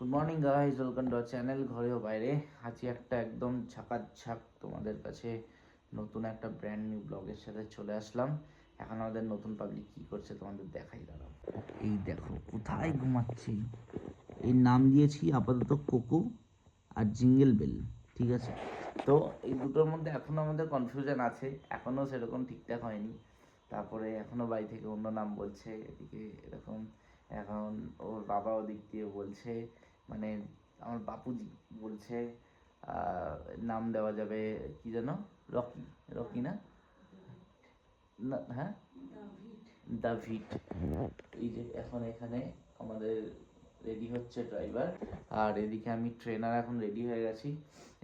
Good morning guys, welcome to our channel ঘরেও বাইরে। আজকে একটা একদম ঝাঁকাঝাঁক তোমাদের কাছে নতুন একটা ব্র্যান্ড নিউ ব্লগের সাথে চলে আসলাম। এখন আমাদের নতুন পাবলিক কী করছে তোমাদের দেখাই, দাঁড়াও। এই দেখো কোথায় ঘুমাচ্ছি। এই নাম দিয়েছি আপাতত কোকো আর জিঙ্গেল বেল, ঠিক আছে। তো এই দুটোর মধ্যে এখনও আমাদের কনফিউশন আছে, এখনও সেরকম ঠিকঠাক হয়নি। তারপরে এখনও বাড়ি থেকে অন্য নাম বলছে, এদিকে এরকম। এখন ওর বাবা ওদিক দিয়ে বলছে, মানে আমার বাপুজি বলছে নাম দেওয়া যাবে কি যেন, রকি, রকি না, হ্যাঁ দাভিড। এই যে এখন এখানে আমাদের রেডি হচ্ছে ড্রাইভার, আর এদিকে আমি ট্রেনার এখন রেডি হয়ে গেছি।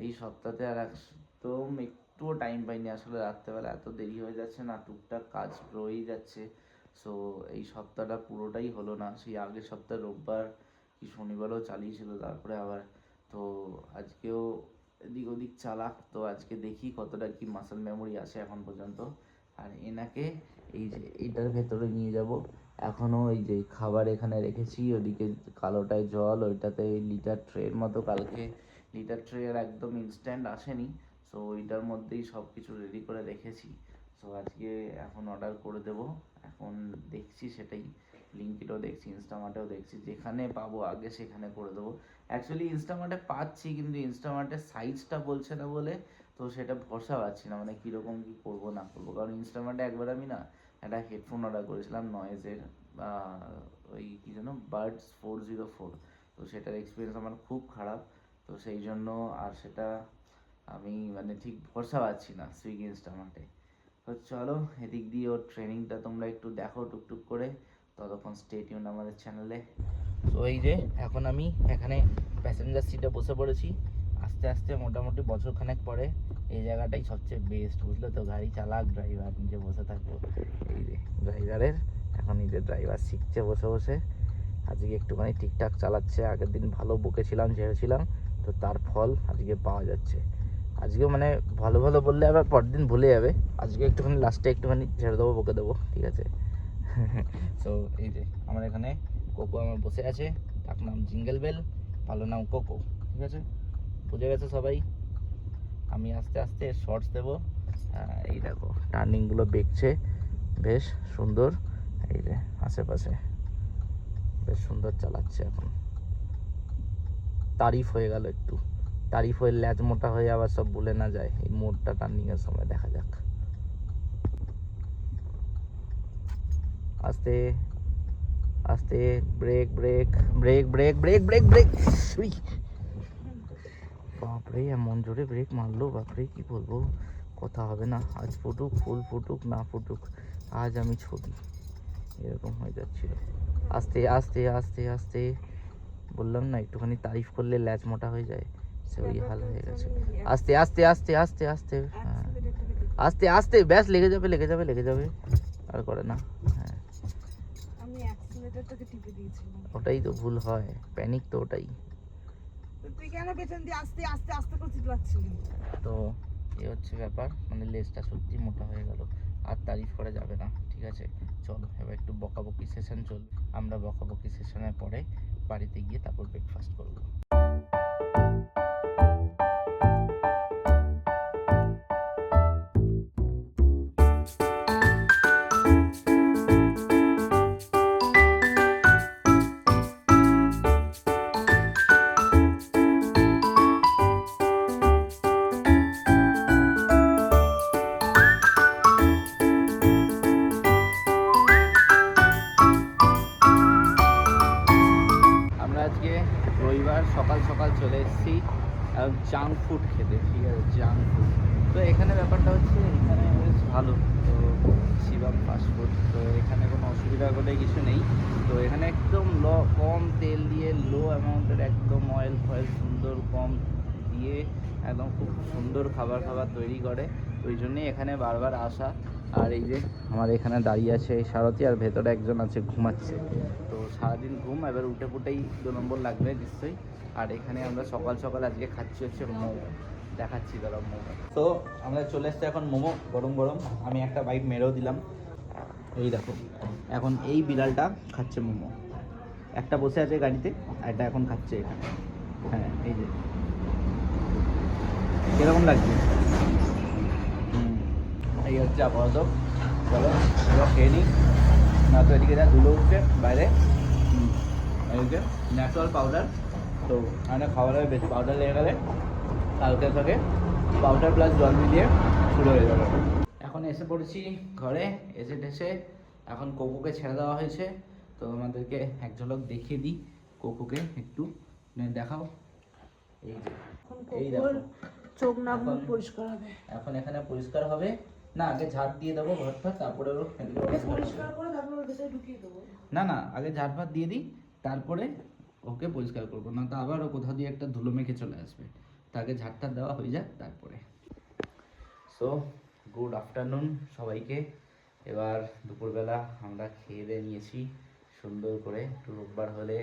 এই সপ্তাহে আর একদম একটুও টাইম পাইনি আসলে, রাত্রেবেলা এত দেরি হয়ে যাচ্ছে না, টুকটাক কাজ রয়েই যাচ্ছে। সো এই সপ্তাহটা পুরোটাই হলো না, সেই আগের সপ্তাহে রোববার কি শনিবারও চালিয়েছিল, তারপরে আবার তো আজকেও এদিক ওদিক চালাক। তো আজকে দেখি কতটা কি মাসেল মেমোরি আসে এখন পর্যন্ত। আর এনাকে এই যে এটার ভেতরে নিয়ে যাব। এখনও এই যে খাবার এখানে রেখেছি, ওদিকে কালোটায় জল, ওইটাতে লিটার ট্রের মতো, কালকে লিটার ট্রে আর একদম ইনস্ট্যান্ট আসেনি। সো ওইটার মধ্যেই সব কিছু রেডি করে রেখেছি। সো আজকে এখন অর্ডার করে দেবো। এখন দেখছি সেটাই, ব্লিঙ্কিটও দেখছি, ইনস্টামার্টেও দেখছি, যেখানে পাবো আগে সেখানে করে দেবো। অ্যাকচুয়ালি ইনস্টামার্টে পাচ্ছি, কিন্তু ইনস্টামার্টের সাইজটা বলছে না বলে তো সেটা ভরসা পাচ্ছি না, মানে কীরকম কী করবো না করবো। কারণ ইনস্টামার্টে একবার আমি না একটা হেডফোন অর্ডার করেছিলাম নয়েজের, ওই কী যেন বাডস 404। তো সেটার এক্সপিরিয়েন্স আমার খুব খারাপ। তো সেই জন্য আর সেটা আমি মানে ঠিক ভরসা পাচ্ছি না সুইগি ইনস্টামার্টে। তো চলো এদিক দিয়ে ওর ট্রেনিংটা তোমরা একটু দেখো টুকটুক করে, ততক্ষণ স্টে টিউন আমাদের চ্যানেলে। তো এই যে এখন আমি এখানে প্যাসেঞ্জার সিটে বসে পড়েছি। আস্তে আস্তে মোটামুটি বছরখানেক পরে এই জায়গাটাই সবচেয়ে বেস্ট, বুঝলে তো। গাড়ি চালাক, ড্রাইভার নিজে বসে থাকবো। এই যে ড্রাইভারের এখন নিজে ড্রাইভার শিখছে বসে বসে। আজকে একটুখানি ঠিকঠাক চালাচ্ছে, আগের দিন ভালো বকেছিলাম, ঝেড়েছিলাম, তো তার ফল আজকে পাওয়া যাচ্ছে। আজকেও মানে ভালো ভালো বললে আবার পরের দিন ভুলে যাবে। আজকে একটুখানি লাস্টে একটুখানি ঝেড়ে দেবো, বকে দেবো, ঠিক আছে। সো এই যে আমার এখানে কোকো আমার বসে আছে, তার নাম জিঙ্গেল বেল, ভালো নাম কোকো, ঠিক আছে, বুঝে গেছে সবাই। আমি আস্তে আস্তে শর্টস দেবো। এই দেখো টার্নিংগুলো বেঁকছে বেশ সুন্দর, এই যে আশেপাশে বেশ সুন্দর চালাচ্ছে। এখন তারিফ হয়ে গেল একটু, তারিফ হয়ে ল্যাজ মোটা হয়ে আবার সব ভুলে না যায়। এই মোড়টা টার্নিংয়ের সময় দেখা যাক। আস্তে আস্তে, brake brake brake brake brake brake brake. বাপরে এমন জোরে ব্রেক মারলো, বাপরে কি বলবো, কথা হবে না। আজ ফুটুক, ফুল ফুটুক না ফুটুক, আজ আমি ছবি, এরকম হয়ে যাচ্ছিল। আস্তে আস্তে আস্তে আস্তে, বললাম না একটুখানি তারিফ করলে ল্যাজ মোটা হয়ে যায়, সে ওই হাল হয়ে গেছে। আস্তে আস্তে আস্তে আস্তে আস্তে, হ্যাঁ আস্তে আস্তে, ব্যাস লেগে যাবে লেগে যাবে লেগে যাবে, আর করে না। হ্যাঁ আমি অ্যাক্সিলারেটরটাকে টিপে দিয়েছিলাম, ওটাই তো ভুল হয়, প্যানিক তো ওটাই। তুই কেন পেছন দিয়ে আস্তে আস্তে আস্তে করে চিল্লাচ্ছিলি? তো এ হচ্ছে ব্যাপার, মানে লেজটা সত্যি মোটা হয়ে গেল, আর তারিফ করা যাবে না, ঠিক আছে। চলো এবার একটু বকাবকি সেশন চলবে, আমরা বকাবকি সেশনের পরে বাড়িতে গিয়ে তারপর ব্রেকফাস্ট করবো। আমরা আজকে রবিবার সকাল সকাল চলে এসেছি জাঙ্ক ফুড খেতে, ঠিক আছে, জাঙ্ক ফুড। তো এখানে ব্যাপারটা হচ্ছে, এখানে বেশ ভালো, তো শিবম ফাস্টফুড, তো এখানে কোনো অসুবিধা বলে কিছু নেই। তো এখানে একদম কম তেল দিয়ে, লো অ্যামাউন্টের একদম অয়েল ফয়েল সুন্দর কম দিয়ে একদম খুব সুন্দর খাবার তৈরি করে। ওই জন্যই এখানে বারবার আসা। আর এই যে আমার এখানে দাঁড়িয়ে আছে এই সারথি, আর ভেতরে একজন আছে ঘুমাচ্ছে। তো সারাদিন ঘুম, এবার উঠে ফুটেই 2 নম্বর লাগবে নিশ্চয়ই। আর এখানে আমরা সকাল সকাল আজকে খাচ্ছি হচ্ছে মোমো, দেখাচ্ছি দাঁড়াও মোমো। তো আমরা চলে এসছি এখন মোমো গরম গরম, আমি একটা বাইট মেরেও দিলাম। এই দেখো এখন এই বিড়ালটা খাচ্ছে মোমো, একটা বসে আছে গাড়িতে, আর একটা এখন খাচ্ছে এখানে। হ্যাঁ এই যে কিরকম লাগছে? এই হচ্ছে আপাতত। চলো এবার খেয়ে নিই, না তো এদিকে যা ধুলো উঠছে বাইরে। এদিকে ন্যাচারাল পাউডার, তো এখানে খাবারের বেশি পাউডার লেগে গেলে কালকে থেকে পাউডার প্লাস জল মিলিয়ে শুরু হয়ে যাবে। এখন এসে পড়েছি ঘরে, এসে টেসে এখন কোকোকে ছেড়ে দেওয়া হয়েছে। তো আমাদেরকে এক ঝলক দেখিয়ে দিই কোকোকে একটু, দেখাও। এই যে এই দেখো চোখ নাক মুখ এখন- পরিষ্কার হবে। এখন এখানে পরিষ্কার হবে না, আগে ঝাড় দিয়ে দেবো ঘরটা, তারপরে ওর এদিকে পরিষ্কার হবে। পরিষ্কার করে তারপর ওর ভেতরে ঢুকিয়ে দেবো। না না, আগে ঝাড় ফাট দিয়ে দিই, তারপরে ওকে পরিষ্কার করবো, না তো আবার ও কোথাও দিয়ে একটা ধুলো মেখে চলে আসবে। তাকে ঝাড়টা দেওয়া হয়ে যাক তারপরে। সো গুড আফটারনুন সবাইকে। এবার দুপুরবেলা আমরা খেয়ে দিয়ে নিয়েছি সুন্দর করে। একটু রোববার হলে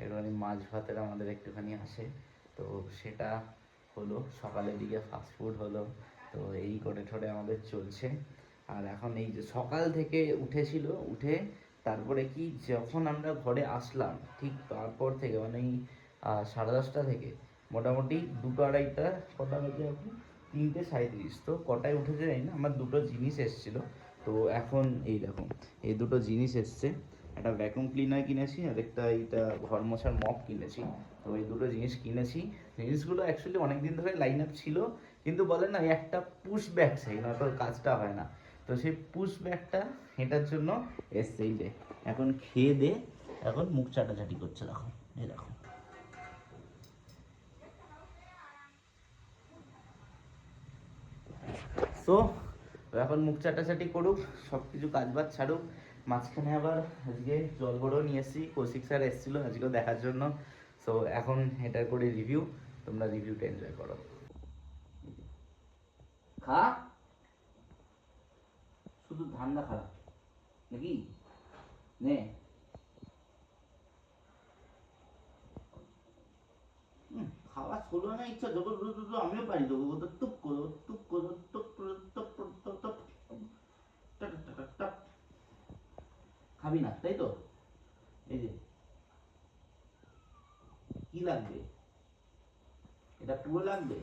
একটুখানি মাছ ভাতের আমাদের একটুখানি আসে, তো সেটা হলো। সকালের দিকে ফাস্টফুড হলো, তো এই করে ঠোরে আমাদের চলছে। আর এখন এই যে সকাল থেকে উঠেছিল, উঠে তারপরে কি যখন আমরা ঘরে আসলাম ঠিক তারপর থেকে মানে এই 10:30 থেকে মোটামুটি 2-2:30, কটা বাজে এখন 3:37, তো কটায় উঠেছে জানি না। আমার দুটো জিনিস এসেছিলো, তো এখন এই দেখো এই দুটো জিনিস এসছে। একটা ভ্যাকুয়াম ক্লিনার কিনেছি আর একটা এইটা ঘর মোছার মপ কিনেছি। তো এই দুটো জিনিস কিনেছি। জিনিসগুলো অ্যাকচুয়ালি অনেকদিন ধরে লাইন আপ ছিল, কিন্তু বলে না একটা পুশ ব্যাগ চাই, না তো কাজটা হয় না। তো সেই পুশ ব্যাগটা এটার জন্য এসছে। এই যে এখন খেয়ে দে এখন মুখ চাটাচাটি করছে, দেখো এই দেখো। সো এখন মুখ চাটাচাটি করুক, সব কিছু কাজ বাজ ছাড়ুক। মাঝখানে আবার আজকে জল বড়ও নিয়ে এসেছি, কৌশিক স্যার এসেছিলো আজকেও দেখার জন্য। সো এখন এটার করে রিভিউ, তোমরা রিভিউটা এনজয় করো। খা, শুধু ঠান্ডা খারাপ নাকি? নে খাওয়া ছোলো না ইচ্ছা যখন আমিও পারি দেবো, তো টুক করো টুক করো টুক করো top top top top top top top. খাবি না তাই তো? এই যে কি লাগবে, এটা পুরো লাগবে?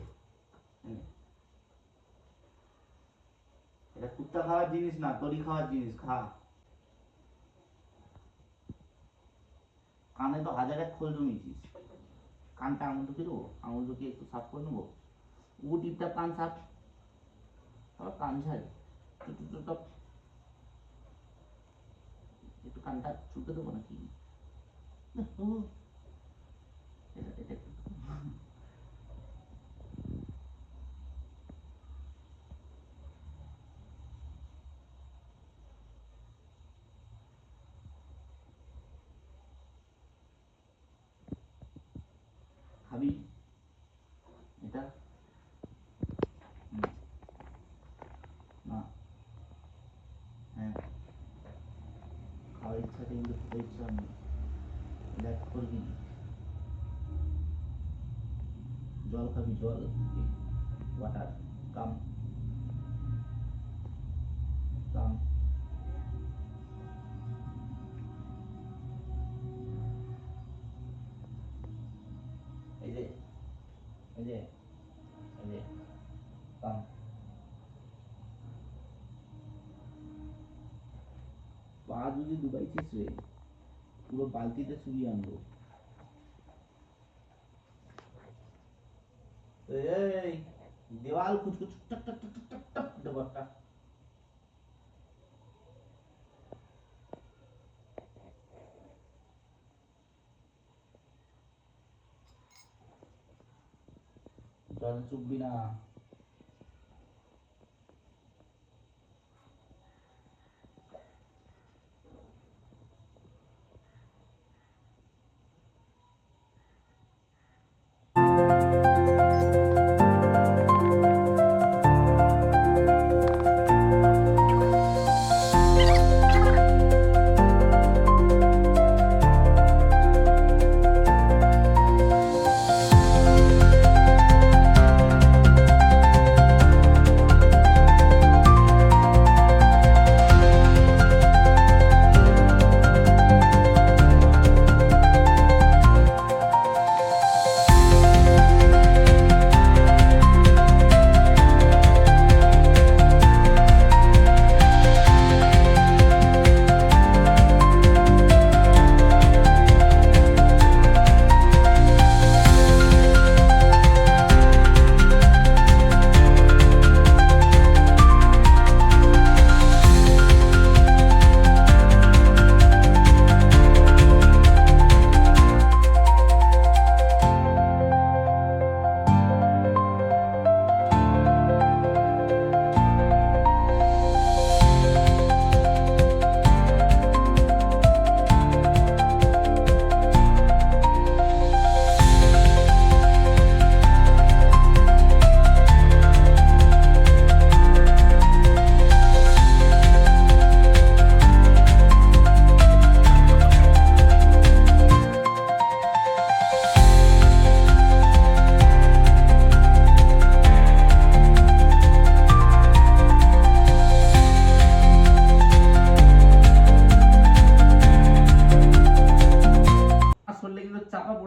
এটা কুত্তা খাওয়ার জিনিস না, তরি খাওয়ার জিনিস, খা। কানে তো 1000 খোল জমিয়েছিস, কানটা আঙুল ঢুকিয়ে দেবো, আঙুল ঢুকিয়ে একটু সাফ করে নেবো। ও টিপটা কান সাফ, আবার কান ঝাড় একটু কানটা চুলকে দেবো নাকি? এটা একটু খাবি এটা? না হ্যাঁ, খাওয়ার ইচ্ছা কিন্তু খেতে ইচ্ছা নেই। দেখ করবি, জল খাবি, জল, ওয়াটার, কাম কাম। এই যে এই যে এই যে কাম। পা যদি ডুবাইছিস রে, পুরো বালতিতে চুবিয়ে আনবো। এই দেওয়াল কুচকুচ টক টক টক টক টক দেবো একটা। জল চুববি না।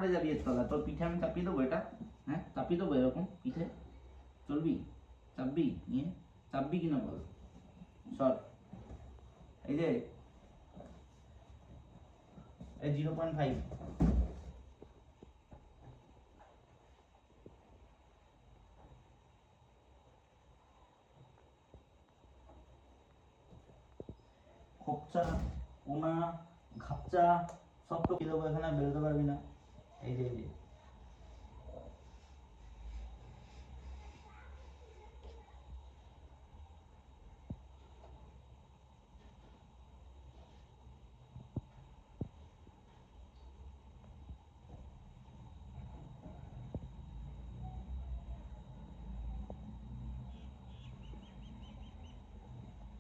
পড়ে যাবি এর তলা, তোর পিঠে আমি চাপিয়ে দেবো এটা, হ্যাঁ চাপিয়ে দেবো এরকম পিঠে, চলবি? চাপবি নিয়ে, চাপবি কিনা বল, সর। এই যে এই 0.5, খোপচা কোনা ঘাপচা সব তো কি দেবো এখানে, বেরোতে পারবি না। এই যে এই যে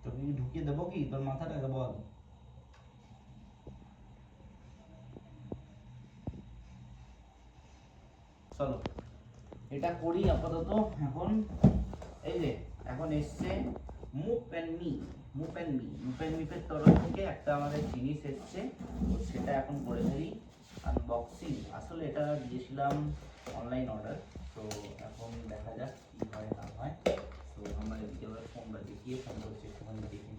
তোকে কি ঢুকিয়ে দেবো কি তোর মাথাটাকে বল? চলো এটা করি আপাতত এখন। এই যে এখন এসছে move and me, move and me, move and মিফের তরফ থেকে একটা আমাদের জিনিস এসছে, তো সেটা এখন করে ফেলি আনবক্সিং। আসলে এটা দিয়েছিলাম অনলাইন অর্ডার, তো এখন দেখা যাক কি হয় না হয়। তো আমরা এদিকে ফোনটা দেখিয়ে ফোন করছি, একটুখানি দেখে